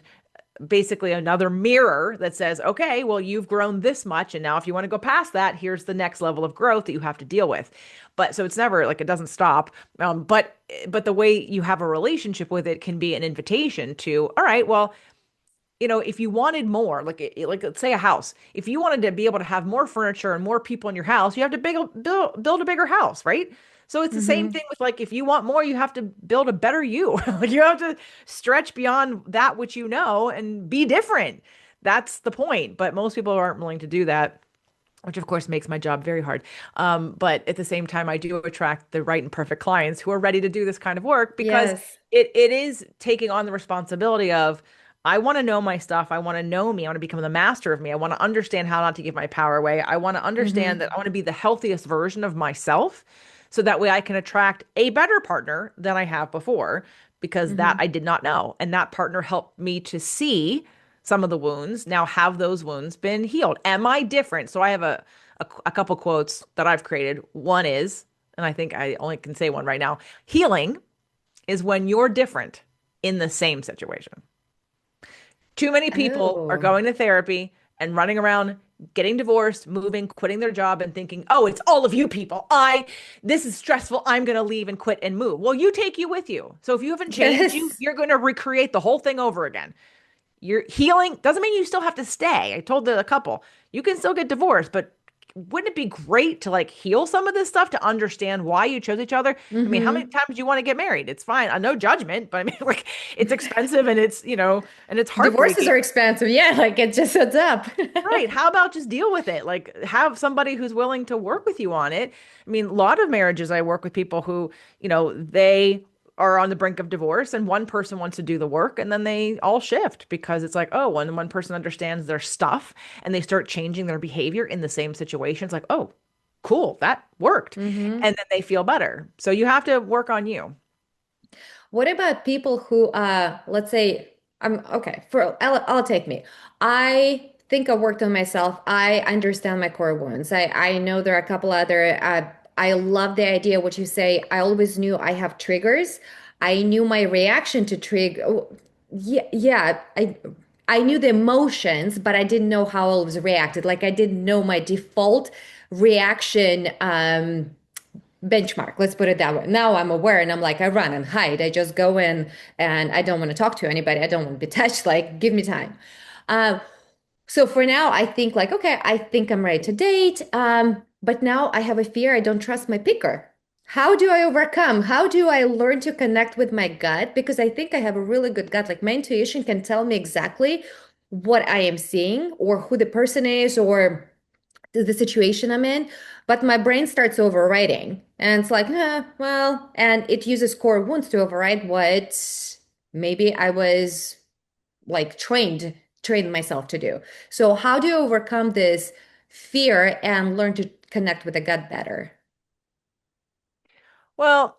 basically another mirror that says, okay, well, you've grown this much. And now if you want to go past that, here's the next level of growth that you have to deal with. But so it's never like it doesn't stop. But the way you have a relationship with it can be an invitation to, all right, well, if you wanted more, like let's say a house, if you wanted to be able to have more furniture and more people in your house, you have to build a bigger house, right? So it's the same Mm-hmm. thing with like if you want more, you have to build a better you. Like you have to stretch beyond that which you know and be different. That's the point. But most people aren't willing to do that, which of course makes my job very hard. But at the same time, I do attract the right and perfect clients who are ready to do this kind of work because Yes. it is taking on the responsibility of, I want to know my stuff. I want to know me. I want to become the master of me. I want to understand how not to give my power away. I want to understand Mm-hmm. that I want to be the healthiest version of myself so that way I can attract a better partner than I have before because that Mm-hmm. I did not know. And that partner helped me to see some of the wounds. Now, have those wounds been healed? Am I different? So I have a couple quotes that I've created. One is, and I think I only can say one right now, healing is when you're different in the same situation. Too many people are Oh. going to therapy and running around getting divorced, moving, quitting their job and thinking, "Oh, it's all of you people. This is stressful. I'm going to leave and quit and move." Well, you take you with you. So if you haven't changed, Yes. you're going to recreate the whole thing over again. You're healing doesn't mean you still have to stay. I told the couple, you can still get divorced, but wouldn't it be great to like heal some of this stuff to understand why you chose each other? I mean, how many Mm-hmm. times do you want to get married? It's fine. No judgment, but I mean, like it's expensive and and it's Divorces heartbreaking. are expensive. Yeah, like it just adds up. Right. How about just deal with it? Like have somebody who's willing to work with you on it. I mean, a lot of marriages I work with people who, they are on the brink of divorce and one person wants to do the work and then they all shift because it's like, oh, when one person understands their stuff and they start changing their behavior in the same situation, it's like, oh, cool, that worked. Mm-hmm. And then they feel better. So you have to work on you. What about people who, let's say, I'm okay, I'll take me. I think I worked on myself. I understand my core wounds. I know there are a couple other, I love the idea what you say. I always knew I have triggers. I knew my reaction to trigger. Oh, yeah, yeah. I knew the emotions, but I didn't know how I was reacted. Like I didn't know my default reaction. Benchmark. Let's put it that way. Now I'm aware and I'm like, I run and hide. I just go in and I don't want to talk to anybody. I don't want to be touched. Like, give me time. Uh, so for now, I think like, okay, I think I'm ready to date. But now I have a fear. I don't trust my picker. How do I overcome? How do I learn to connect with my gut? Because I think I have a really good gut. Like my intuition can tell me exactly what I am seeing or who the person is or the situation I'm in, but my brain starts overwriting. And it's like, well, and it uses core wounds to override what maybe I was like trained myself to do. So how do you overcome this fear and learn to connect with the gut better? Well,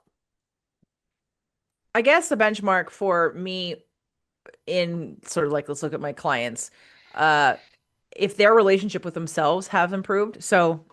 I guess the benchmark for me in sort of like, let's look at my clients. Uh, if their relationship with themselves have improved, so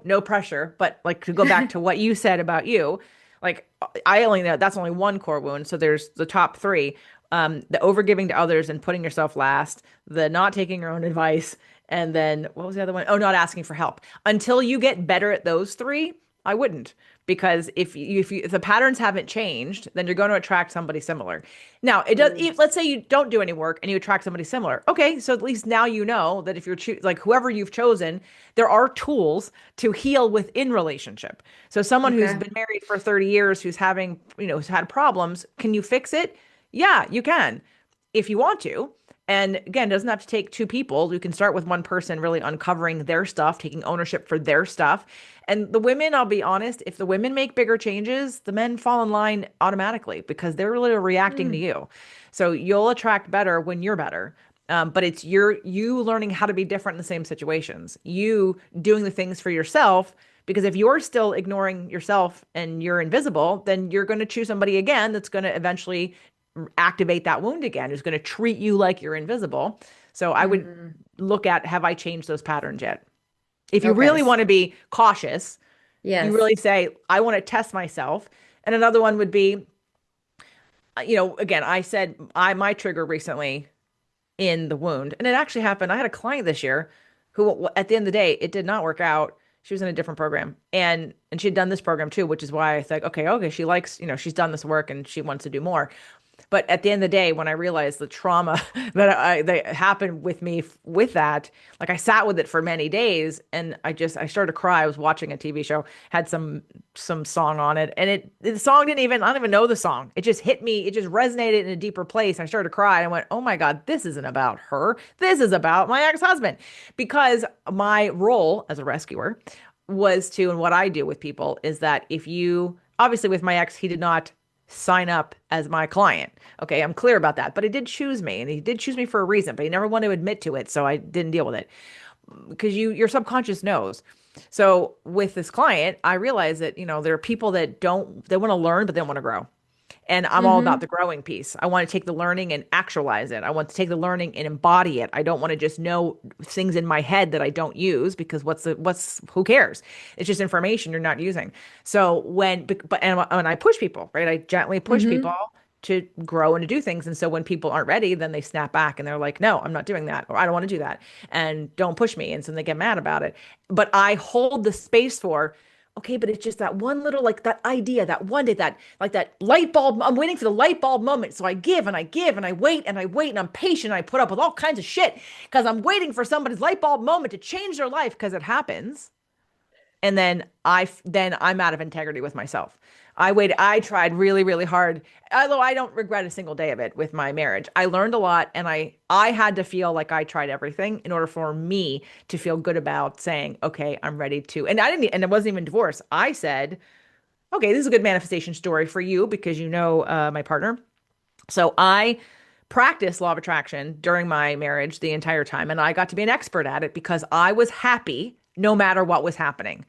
no pressure, but like to go back to what you said about you, like I only know that's only one core wound. So there's the top three. The overgiving to others and putting yourself last, the not taking your own advice, and then what was the other one? Oh, not asking for help. Until you get better at those three, I wouldn't. Because if the patterns haven't changed, then you're going to attract somebody similar. Now, it does. Mm, If, let's say you don't do any work and you attract somebody similar. Okay, so at least now you know that if you're like whoever you've chosen, there are tools to heal within relationship. So someone who's okay. been married for 30 years, who's having, who's had problems, can you fix it? Yeah, you can if you want to. And again, it doesn't have to take two people. You can start with one person really uncovering their stuff, taking ownership for their stuff. And the women, I'll be honest, if the women make bigger changes, the men fall in line automatically because they're really reacting to Mm, you. So you'll attract better when you're better. But it's you learning how to be different in the same situations, you doing the things for yourself. Because if you're still ignoring yourself and you're invisible, then you're going to choose somebody again that's going to eventually activate that wound again, who's going to treat you like you're invisible. So I would mm, look at, have I changed those patterns yet? If you okay. really want to be cautious, you Yes. really say, I want to test myself. And another one would be, again, I said my trigger recently in the wound. And it actually happened. I had a client this year who, at the end of the day, it did not work out. She was in a different program, and she had done this program too, which is why I thought, okay, she likes, she's done this work and she wants to do more. But at the end of the day, when I realized the trauma that happened with me with that, like I sat with it for many days, and I started to cry. I was watching a TV show, had some song on it, and the song didn't even I don't even know the song. It just hit me. It just resonated in a deeper place. And I started to cry. And I went, oh my God, this isn't about her. This is about my ex-husband, because my role as a rescuer was to, and what I do with people is that if you obviously with my ex, he did not sign up as my client. Okay, I'm clear about that. But he did choose me, and he did choose me for a reason, but he never wanted to admit to it, so I didn't deal with it. Because your subconscious knows. So with this client, I realized that, there are people that they want to learn, but they don't want to grow. And I'm all about the Mm-hmm. growing piece. I want to take the learning and actualize it. I want to take the learning and embody it. I don't want to just know things in my head that I don't use, because who cares? It's just information you're not using. So and I push people, right? I gently push people Mm-hmm. to grow and to do things. And so when people aren't ready, then they snap back and they're like, no, I'm not doing that, or I don't want to do that. And don't push me. And so they get mad about it. But I hold the space for, okay, but it's just that one little, like that idea, that one day, that like that light bulb. I'm waiting for the light bulb moment. So I give and I give and I wait and I wait and I'm patient. And I put up with all kinds of shit because I'm waiting for somebody's light bulb moment to change their life, because it happens. And then I'm out of integrity with myself. I tried really, really hard. Although I don't regret a single day of it with my marriage. I learned a lot, and I had to feel like I tried everything in order for me to feel good about saying, okay, I'm ready to. And I didn't, and it wasn't even divorce. I said, okay, this is a good manifestation story for you because my partner. So I practiced law of attraction during my marriage the entire time, and I got to be an expert at it because I was happy no matter what was happening.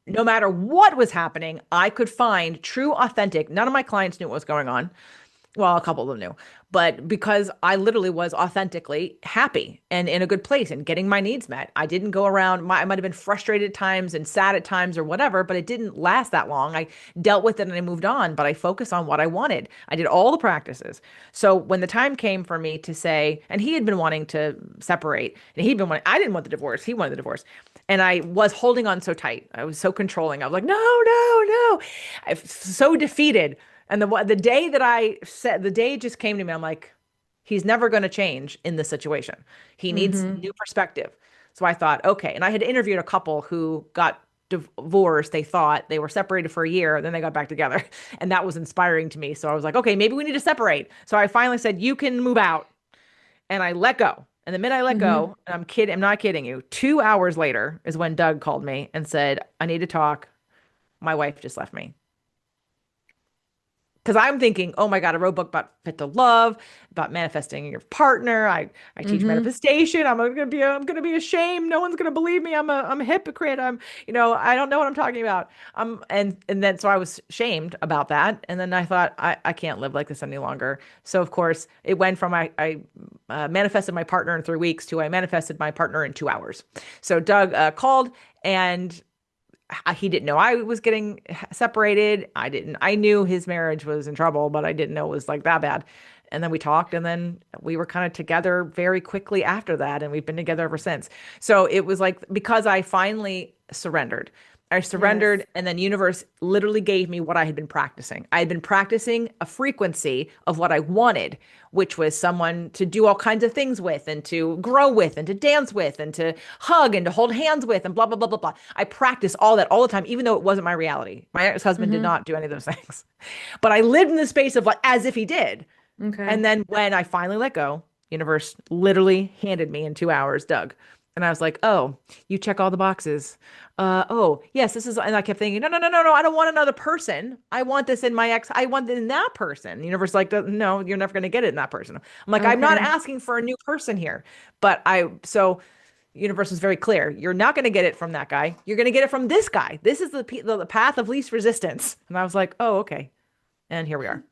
No matter what was happening, I could find true, authentic. None of my clients knew what was going on. Well, a couple of them knew, but because I literally was authentically happy and in a good place and getting my needs met. I didn't go around, I might have been frustrated at times and sad at times or whatever, but it didn't last that long. I dealt with it and I moved on, but I focused on what I wanted. I did all the practices. So when the time came for me to say, and he had been wanting to separate, and I didn't want the divorce, he wanted the divorce. And I was holding on so tight. I was so controlling. I was like, no, no, no. I was so defeated. And the day that I said, the day just came to me, I'm like, he's never going to change in this situation. He needs Mm-hmm. new perspective. So I thought, okay. And I had interviewed a couple who got divorced. They thought they were separated for a year, then they got back together. And that was inspiring to me. So I was like, okay, maybe we need to separate. So I finally said, you can move out. And I let go. And the minute I let Mm-hmm. go, and I'm not kidding you, 2 hours later is when Doug called me and said, I need to talk. My wife just left me. Because I'm thinking, oh my God, I wrote a book about fit to love, about manifesting your partner. I teach Mm-hmm. manifestation. I'm gonna be ashamed. No one's gonna believe me. I'm a hypocrite. I don't know what I'm talking about. And then so I was shamed about that. And then I thought, I can't live like this any longer. So of course it went from I manifested my partner in 3 weeks to I manifested my partner in 2 hours. So Doug called, and he didn't know I was getting separated. I knew his marriage was in trouble, but I didn't know it was like that bad. And then we talked, and then we were kind of together very quickly after that, and we've been together ever since. So it was like, because I finally surrendered. I surrendered, Yes. and then universe literally gave me what I had been practicing. I had been practicing a frequency of what I wanted, which was someone to do all kinds of things with, and to grow with, and to dance with, and to hug, and to hold hands with, and blah, blah, blah, blah, blah. I practiced all that all the time, even though it wasn't my reality. My ex-husband did Mm-hmm. not do any of those things. But I lived in the space of like as if he did. Okay. And then when I finally let go, universe literally handed me in 2 hours, Doug. And I was like, oh, you check all the boxes. Oh, yes, this is, and I kept thinking, no, no, no, no, no, I don't want another person. I want this in my ex. I want it in that person. The universe like, no, you're never going to get it in that person. I'm like, I'm not Okay. asking for a new person here. So universe was very clear. You're not going to get it from that guy. You're going to get it from this guy. This is the path of least resistance. And I was like, oh, okay. And here we are.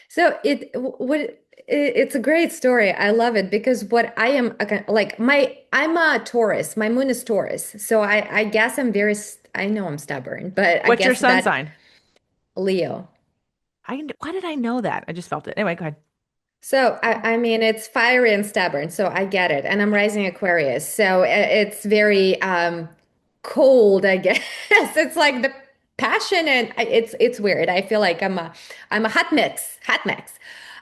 So it's a great story. I love it because what I am like I'm a Taurus. My moon is Taurus. So I guess I know I'm stubborn, but I What's your guess sun that sign? Leo. Why did I know that? I just felt it. Anyway, go ahead. So I mean, it's fiery and stubborn, so I get it. And I'm rising Aquarius, so it's very cold, I guess. It's like the passion, and it's weird. I feel like I'm a hot mix.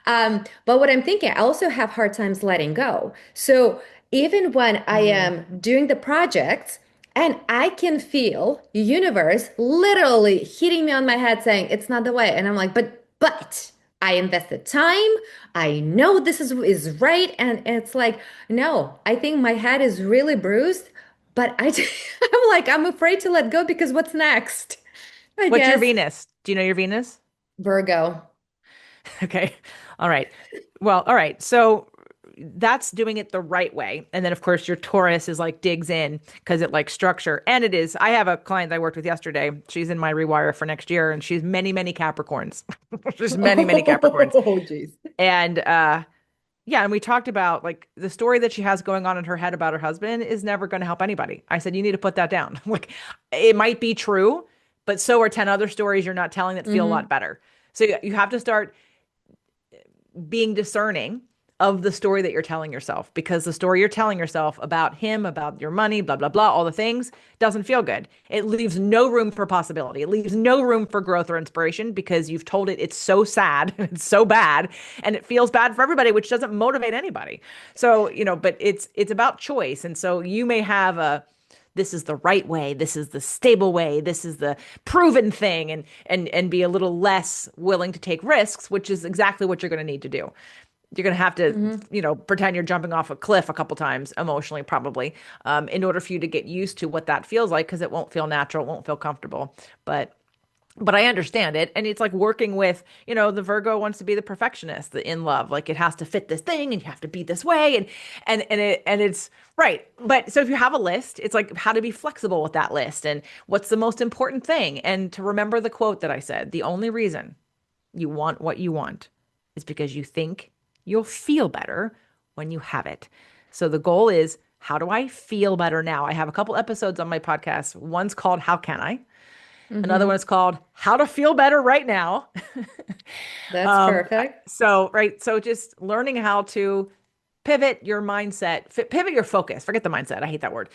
But what I'm thinking, I also have hard times letting go. So even when I Mm. am doing the project. And I can feel the universe literally hitting me on my head saying, it's not the way. And I'm like, but I invested time. I know this is right. And it's like, no, I think my head is really bruised, but I'm like, I'm afraid to let go because what's next? I What's your guess. Venus? Do you know your Venus? Virgo. Okay. All right. Well, all right. So that's doing it the right way. And then of course your Taurus is like digs in because it likes structure. And it is. I have a client I worked with yesterday. She's in my rewire for next year and she's many, many Capricorns. She's many, many Capricorns. Oh, geez. And yeah, and we talked about like the story that she has going on in her head about her husband is never going to help anybody. I said, you need to put that down. Like it might be true, but so are 10 other stories you're not telling that feel a lot Hmm. better. So you have to start being discerning of the story that you're telling yourself because the story you're telling yourself about him, about your money, blah, blah, blah, all the things doesn't feel good. It leaves no room for possibility. It leaves no room for growth or inspiration because you've told it it's so sad, it's so bad, and it feels bad for everybody, which doesn't motivate anybody. So, but it's about choice. And so you may have a this is the right way, this is the stable way, this is the proven thing, and be a little less willing to take risks, which is exactly what you're going to need to do. You're going to have to, Hmm. pretend you're jumping off a cliff a couple times emotionally, probably, in order for you to get used to what that feels like, because it won't feel natural, it won't feel comfortable. But I understand it. And it's like working with, the Virgo wants to be the perfectionist, the in love. Like it has to fit this thing and you have to be this way. And it's right. But so if you have a list, it's like how to be flexible with that list and what's the most important thing. And to remember the quote that I said, the only reason you want what you want is because you think you'll feel better when you have it. So the goal is, how do I feel better now? I have a couple episodes on my podcast. One's called How Can I? Another one Hmm. is called How to Feel Better Right Now. That's perfect. So just learning how to pivot your mindset, pivot your focus. Forget the mindset. I hate that word.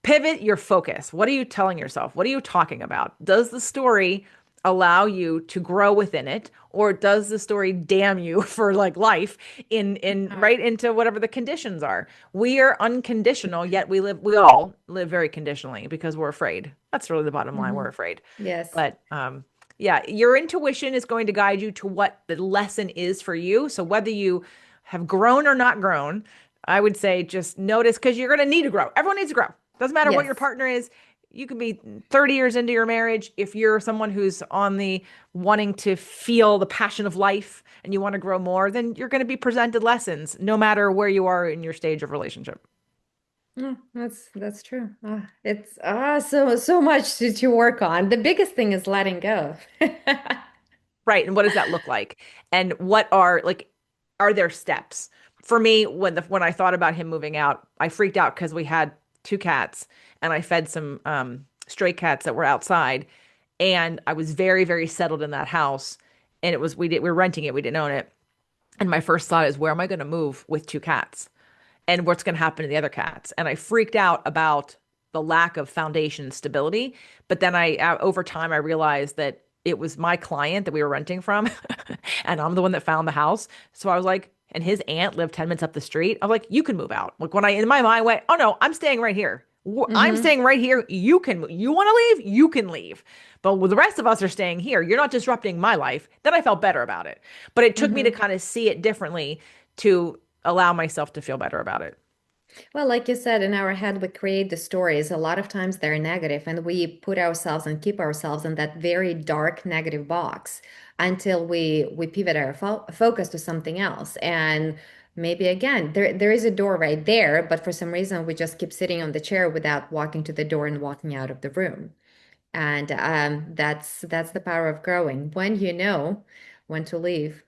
Pivot your focus. What are you telling yourself? What are you talking about? Does the story allow you to grow within it, or does the story damn you for like life in right into whatever the conditions are? We are unconditional, yet we all live very conditionally because we're afraid. That's really the bottom line. We're Hmm. afraid. Yes. But yeah, your intuition is going to guide you to what the lesson is for you. So whether you have grown or not grown, I would say just notice because you're going to need to grow. Everyone needs to grow. Doesn't matter what your Yes. partner is. You could be 30 years into your marriage. If you're someone who's on the wanting to feel the passion of life and you want to grow more, then you're going to be presented lessons no matter where you are in your stage of relationship. Mm, that's true. It's so much to work on. The biggest thing is letting go. Right. And what does that look like? And what are there steps? For me, when I thought about him moving out, I freaked out because we had two cats and I fed some stray cats that were outside. And I was very, very settled in that house. And we were renting it, we didn't own it. And my first thought is, where am I going to move with two cats? And what's going to happen to the other cats? And I freaked out about the lack of foundation stability. But then over time, I realized that it was my client that we were renting from, and I'm the one that found the house. So I was like, and his aunt lived 10 minutes up the street. I'm like, you can move out. Like when I in my mind went, oh no, I'm staying right here. I'm Hmm. staying right here. You can, you want to leave? You can leave. But the rest of us are staying here. You're not disrupting my life. Then I felt better about it. But it took me to Hmm. kind of see it differently to allow myself to feel better about it. Well, like you said, in our head, we create the stories. A lot of times they're negative, and we put ourselves and keep ourselves in that very dark negative box until we pivot our focus to something else. And maybe again, there is a door right there, but for some reason we just keep sitting on the chair without walking to the door and walking out of the room. And that's the power of growing when you know when to leave.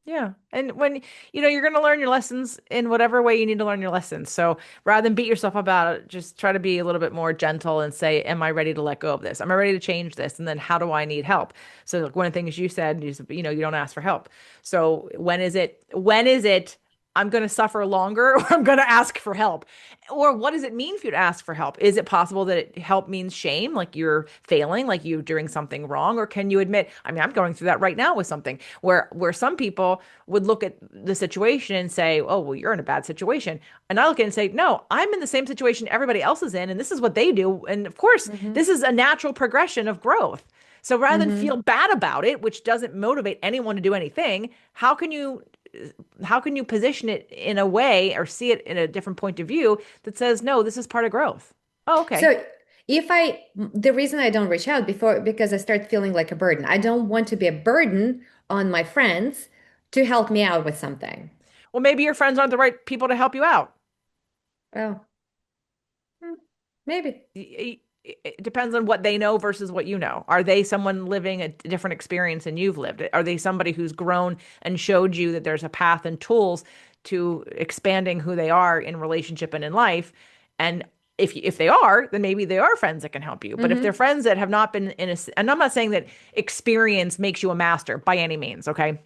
Yeah. And when, you're going to learn your lessons in whatever way you need to learn your lessons. So rather than beat yourself up about it, just try to be a little bit more gentle and say, am I ready to let go of this? Am I ready to change this? And then how do I need help? So like one of the things you said is, you don't ask for help. So when is it I'm going to suffer longer or I'm going to ask for help? Or what does it mean for you to ask for help? Is it possible that help means shame, like you're failing, like you're doing something wrong? Or can you admit, I mean, I'm going through that right now with something where some people would look at the situation and say, oh, well, you're in a bad situation. And I look at it and say, no, I'm in the same situation everybody else is in, and this is what they do. And of course, this is a natural progression of growth. So rather than feel bad about it, which doesn't motivate anyone to do anything, how can you position it in a way or see it in a different point of view that says, no, this is part of growth? Oh, okay. So the reason I don't reach out because I start feeling like a burden. I don't want to be a burden on my friends to help me out with something. Well, maybe your friends aren't the right people to help you out. Oh, maybe. It depends on what they know versus what you know. Are they someone living a different experience than you've lived? Are they somebody who's grown and showed you that there's a path and tools to expanding who they are in relationship and in life? And if they are, then maybe they are friends that can help you. But if they're friends that have not been and I'm not saying that experience makes you a master by any means, okay?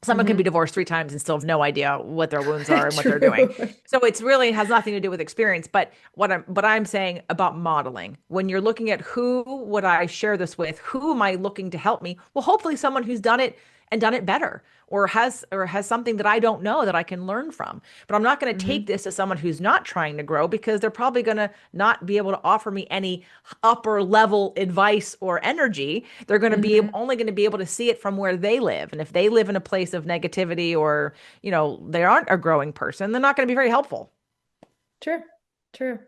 Someone can be divorced 3 times and still have no idea what their wounds are and what they're doing. So it's really has nothing to do with experience. But what I'm saying about modeling, when you're looking at who would I share this with, who am I looking to help me? Well, hopefully someone who's done it and done it better, or has something that I don't know that I can learn from. But I'm not going to take this as someone who's not trying to grow, because they're probably going to not be able to offer me any upper level advice or energy. They're going to be only going to be able to see it from where they live. And if they live in a place of negativity, or, they aren't a growing person, they're not going to be very helpful. True, true.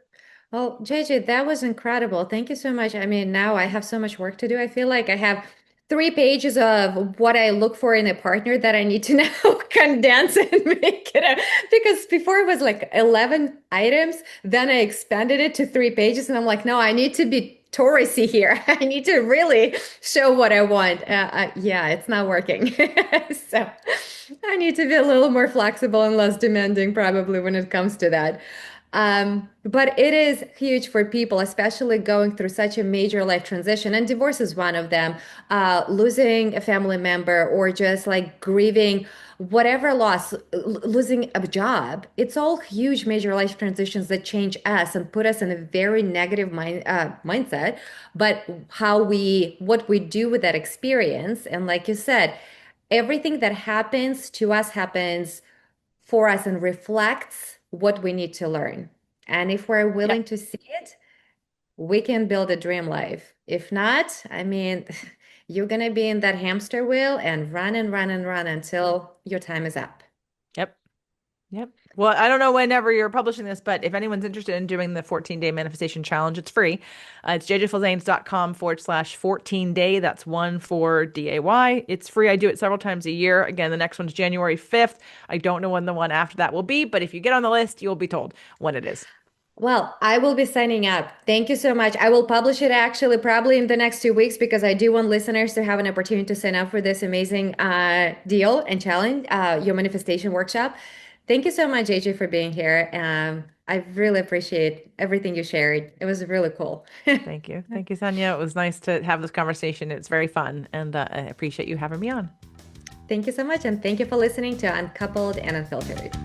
Well, JJ, that was incredible. Thank you so much. I mean, now I have so much work to do. I feel like I have 3 pages of what I look for in a partner that I need to now condense and make it out. Because before it was like 11 items, then I expanded it to 3 pages, and I'm like, no, I need to be Taurusy here. I need to really show what I want. Yeah, it's not working. So I need to be a little more flexible and less demanding probably when it comes to that. But it is huge for people, especially going through such a major life transition. And divorce is one of them. Losing a family member, or just like grieving whatever loss, losing a job. It's all huge major life transitions that change us and put us in a very negative mindset. But what we do with that experience, and like you said, everything that happens to us happens for us and reflects what we need to learn. And if we're willing to see it, we can build a dream life. If not, I mean, you're going to be in that hamster wheel and run and run and run until your time is up. Yep. Yep. Well, I don't know whenever you're publishing this, but if anyone's interested in doing the 14-day manifestation challenge, it's free. It's jjflizanes.com/14-day. That's 14DAY. It's free. I do it several times a year. Again, the next one's January 5th. I don't know when the one after that will be, but if you get on the list, you'll be told when it is. Well, I will be signing up. Thank you so much. I will publish it actually probably in the next 2 weeks, because I do want listeners to have an opportunity to sign up for this amazing deal and challenge, your manifestation workshop. Thank you so much, JJ, for being here. I really appreciate everything you shared. It was really cool. Thank you. Thank you, Sonia. It was nice to have this conversation. It's very fun, and I appreciate you having me on. Thank you so much, and thank you for listening to Uncoupled and Unfiltered.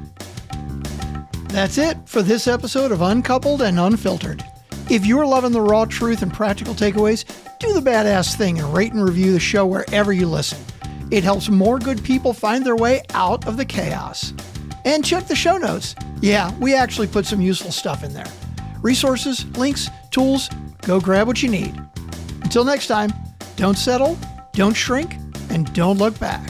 That's it for this episode of Uncoupled and Unfiltered. If you're loving the raw truth and practical takeaways, do the badass thing and rate and review the show wherever you listen. It helps more good people find their way out of the chaos. And check the show notes. Yeah, we actually put some useful stuff in there. Resources, links, tools, go grab what you need. Until next time, don't settle, don't shrink, and don't look back.